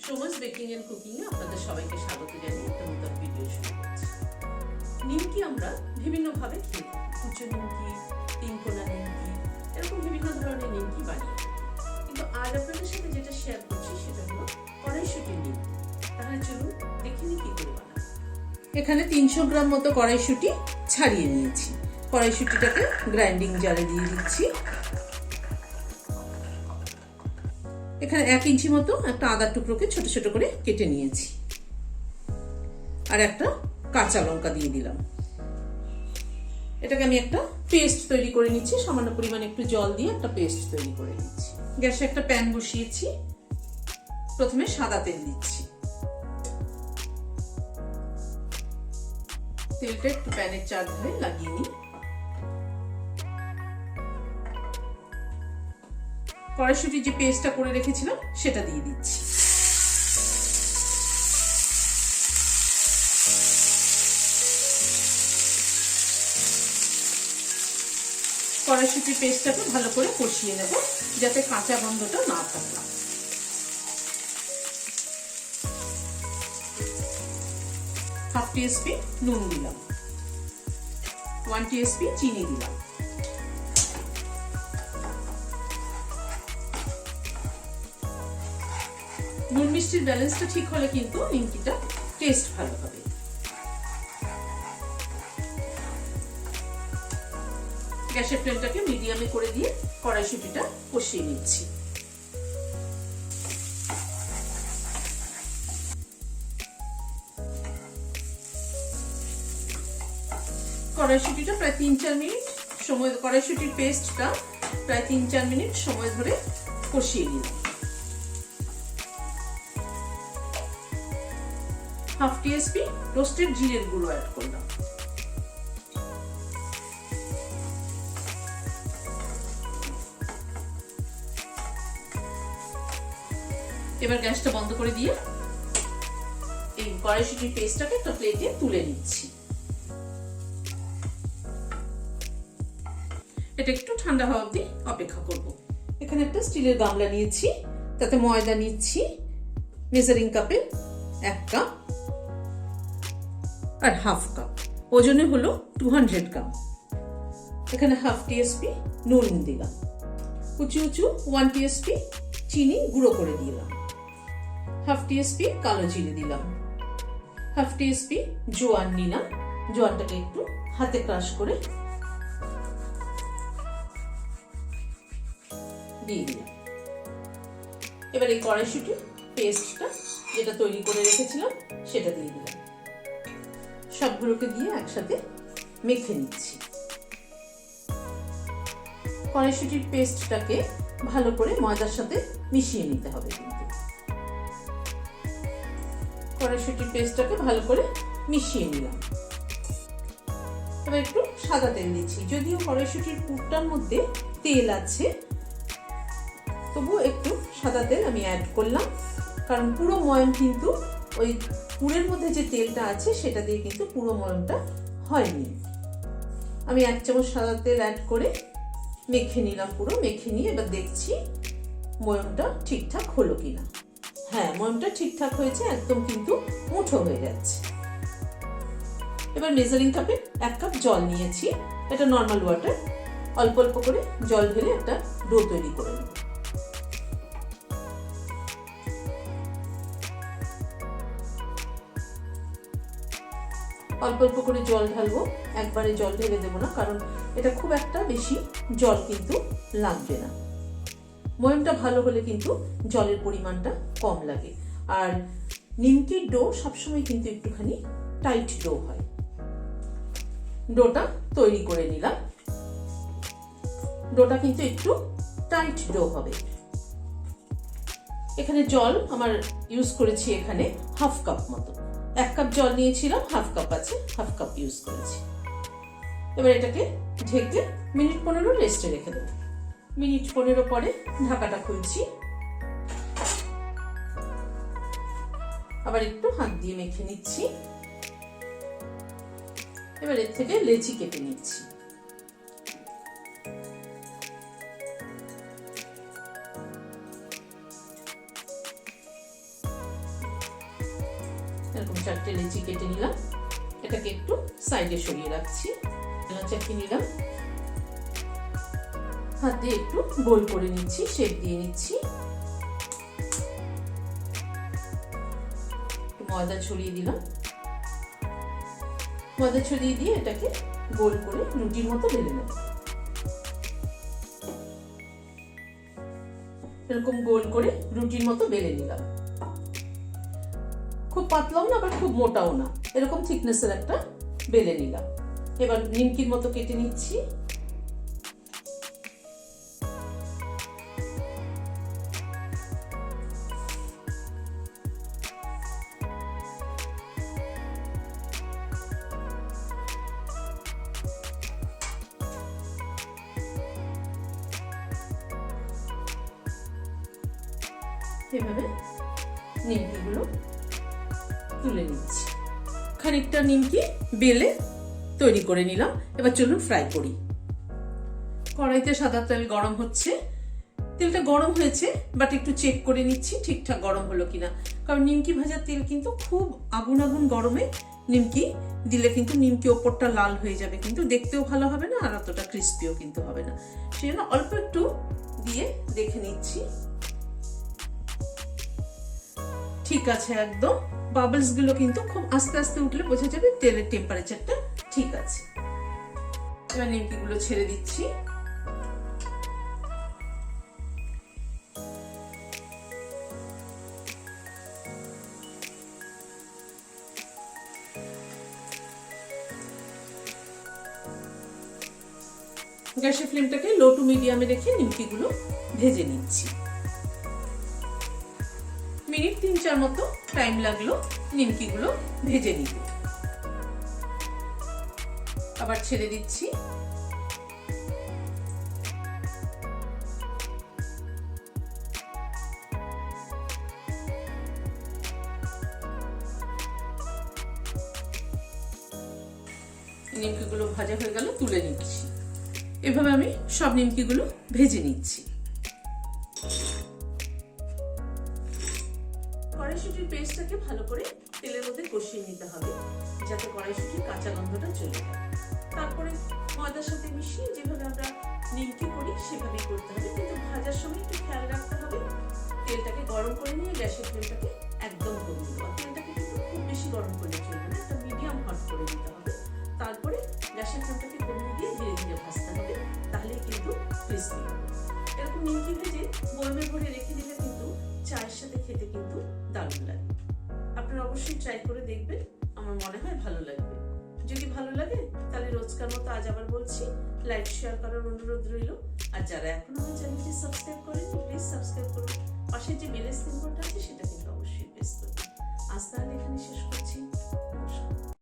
Soma's baking and cooking এ আপনাদের সবাইকে স্বাগত জানিয়ে একটা নতুন ভিডিও শুরু করছি। নিমকি আমরা বিভিন্ন ভাবে খেয়ে থাকি। কুচো নিমকি, তিনকোনা নিমকি, এরকম বিভিন্ন ধরনের নিমকি বানিয়ে থাকি। কিন্তু আজ আপনাদের সাথে যেটা শেয়ার করছি সেটা হলো কড়াইশুঁটির নিমকি। তাহলে চলুন দেখে নিই কি করে বানাবো। এখানে 300 গ্রাম মতো কড়াইশুঁটি ছাড়িয়ে নিয়েছি। কড়াইশুঁটিটাকে গ্রাইন্ডিং জারে দিয়ে দিচ্ছি। এখানে 1 ইঞ্চি মতো একটা আদার টুকরোকে ছোট ছোট করে কেটে নিয়েছি, আর একটা কাঁচা লঙ্কা দিয়ে দিলাম। এটাকে আমি একটা পেস্ট তৈরি করে নিচ্ছি। সামান্য পরিমাণে একটু জল দিয়ে একটা পেস্ট তৈরি করে নিচ্ছি। গ্যাসে একটা প্যান বসিয়েছি। প্রথমে সাদা তেল দিচ্ছি। তেলটা একটু প্যানের চারধারে লাগিয়ে নিই। কড়াইশুঁটি যে পেস্টটা করে রেখেছিলাম সেটা দিয়ে দিচ্ছি। কড়াইশুঁটির পেস্টটাকে ভালো করে কষিয়ে নেব যাতে কাঁচা গন্ধটা না থাকে। হাফ টিস্পুন নুন দিলাম, 1 টিস্পুন চিনি দিলাম। নুন মিষ্টির ব্যালেন্সটা ঠিক হলে কিন্তু নিমকিটা টেস্ট ভালো হবে। গ্যাসের ফ্লেমটাকে মিডিয়ামে করে দিয়ে কড়াইশুঁটিটা কষিয়ে নিচ্ছি। কড়াইশুঁটিটা প্রায় 3-4 মিনিট সময়, কড়াইশুঁটির পেস্টটা প্রায় 3-4 মিনিট সময় ধরে কষিয়ে নিলাম। হাফ টিস্পুন রোস্টেড জিরের গুঁড়ো অ্যাড করলাম। এবার গ্যাসটা বন্ধ করে দিয়ে এই কড়াইশুঁটির পেস্টটাকে একটা প্লেটে তুলে নিচ্ছি। এটা একটু ঠান্ডা হওয়া অবধি অপেক্ষা করব। এখানে একটা স্টিলের গামলা নিয়েছি, তাতে ময়দা নিচ্ছি মেজারিং কাপে 1 কাপ আর হাফ কাপ, ওজনে হলো 200 গ্রাম। এখানে হাফ টিস্পুন নুন দিলাম, উঁচু উঁচু 1 টিস্পুন চিনি গুঁড়ো করে দিলাম, হাফ টিস্পুন কালো জিরে দিলাম, হাফ টিস্পুন জোয়ান নিলাম। জোয়ানটাকে একটু হাতে ক্রাশ করে দিয়ে দিলাম। এবার এই কড়াইশুঁটির পেস্টটা যেটা তৈরি করে রেখেছিলাম সেটা দিয়ে দিলাম। সবগুলোকে দিয়ে একসাথে মেখে নিচ্ছি। কড়াইশুঁটির পেস্টটাকে ভালো করে ময়দার সাথে মিশিয়ে নিতে হবে। কিন্তু কড়াইশুঁটির পেস্টটাকে ভালো করে মিশিয়ে নিলাম। এবার একটু সাদা তেল দিচ্ছি। যদিও কড়াইশুঁটির পুরটার মধ্যে তেল আছে, তবুও একটু সাদা তেল আমি অ্যাড করলাম, কারণ পুরো ময়ম কিন্তু ওই পুরের মধ্যে যে তেলটা আছে সেটা দিয়ে কিন্তু পুরো ময়মটা হয়নি। আমি 1 চামচ সাদা তেল অ্যাড করে মেখে নিলাম। পুরো মেখে নিয়ে এবার দেখছি ময়মটা ঠিকঠাক হলো কিনা। হ্যাঁ, ময়মটা ঠিকঠাক হয়েছে, একদম কিন্তু মুঠো হয়ে যাচ্ছে। এবার মেজারিং কাপে 1 কাপ জল নিয়েছি, এটা নর্মাল ওয়াটার। অল্প অল্প করে জল ঢেলে একটা ডো তৈরি করে নেব। অল্প অল্প করে জল ঢালবো, একবারে জল ঢেলে দেবো না, কারণ এটা খুব একটা বেশি জল কিন্তু লাগবে না। ময়মটা ভালো হলে কিন্তু জলের পরিমাণটা কম লাগে। আর নিমকির ডো সবসময় কিন্তু একটুখানি টাইট ডো হয়। ডোটা তৈরি করে নিলাম। ডোটা কিন্তু একটু টাইট ডো হবে। এখানে জল আমার ইউজ করেছি এখানে হাফ কাপ মতো। 1 কাপ জল নিয়েছিলাম, হাফ কাপ আছে, হাফ কাপ ইউজ করেছি। এবার এটাকে ঢেকে মিনিট 15 রেস্টে রেখে দেবো। মিনিট 15 পরে ঢাকাটা খুলছি। আবার একটু হাত দিয়ে মেখে নিচ্ছি। এবার এর থেকে লেচি কেটে নিচ্ছি। লিচি কেটে নিলাম, এটাকে একটু সাইডে সরিয়ে রাখছি। চাকিয়ে নিলাম, হাত দিয়ে একটু গোল করে নিচ্ছি, শেপ দিয়ে নিচ্ছি। ময়দা ছড়িয়ে দিলাম, ময়দা ছড়িয়ে দিয়ে এটাকে গোল করে রুটির মতো বেলে নেব। এরকম গোল করে রুটির মতো বেলে নিলাম। খুব পাতলাও না আবার খুব মোটাও না, এরকম থিকনেসের একটা বেলে নিলাম। এবার নিমকির মতো কেটে নিচ্ছি। এভাবে নিমকিগুলো তুলে নিচ্ছি। খানিকটা নিমকি বেলে তৈরি করে নিলাম। এবার চলুন ফ্রাই করি। কড়াইতে সাদা তেল গরম হচ্ছে। তেলটা গরম হয়েছে, বাট একটু চেক করে নিচ্ছি ঠিকঠাক গরম হলো কিনা, কারণ নিমকি ভাজার তেল কিন্তু খুব আগুন আগুন গরমে নিমকি দিলে কিন্তু নিমকি ওপরটা লাল হয়ে যাবে, কিন্তু দেখতেও ভালো হবে না আর অতটা ক্রিস্পিও কিন্তু হবে না। সেই জন্য অল্প একটু দিয়ে দেখে নিচ্ছি। ঠিক আছে, একদম বাবলস গুলো কিন্তু খুব আস্তে আস্তে উঠলে বোঝা যাবে তেলের টেম্পারেচারটা ঠিক আছে। এবার নিমকি গুলো ছেড়ে দিচ্ছি। গ্যাসের ফ্লেমটাকে লো টু মিডিয়ামে রেখে নিমকি গুলো ভেজে নিচ্ছি। মিনিট 3-4 মতো টাইম লাগলো নিমকি গুলো ভেজে নিতে। আবার ছেড়ে দিচ্ছি। নিমকি গুলো ভাজা হয়ে গেল, তুলে নিচ্ছি। এভাবে আমি সব নিমকি গুলো ভেজে নিচ্ছি। কড়াইশুঁটির পেস্টটাকে ভালো করে তেলের মধ্যে কষিয়ে নিতে হবে, যাতে কড়াইশুঁটির কাঁচা গন্ধটা চলে যায়। তারপরে ময়দার সাথে মিশিয়ে যেভাবে আমরা নিমকি করি সেভাবেই করতে হবে, কিন্তু ভাজার সময় একটু খেয়াল রাখতে হবে তেলটাকে গরম করে নিয়ে গ্যাসের ফ্লেমটাকে একদম কমিয়ে দেওয়া। তেলটাকে কিন্তু খুব বেশি গরম করলে চলবে না, একটা মিডিয়াম হট করে দিতে হবে। তারপরে গ্যাসের ফ্লেমটাকে কমিয়ে দিয়ে ধীরে ধীরে ভাজতে হবে, তাহলেই কিন্তু ক্রিস্পি হবে। এরকম নিমকি ভেজে বয়মে ভরে রেখে দিলে কিন্তু চায়ের সাথে খেতে কিন্তু দারুণ লাগে। আপনারা অবশ্যই ট্রাই করে দেখবেন, আমার মনে হয় ভালো লাগবে। যদি ভালো লাগে তাহলে রোজকার মতো আজ আবার বলছি, লাইক শেয়ার করার অনুরোধ রইল। আর যারা এখনো আমার চ্যানেলটি সাবস্ক্রাইব করেননি প্লিজ সাবস্ক্রাইব করুন। পাশে যে বেল সিম্বলটা আছে সেটা কিন্তু অবশ্যই প্রেস করুন। আজ তাহলে এখানে শেষ করছি। নমস্কার।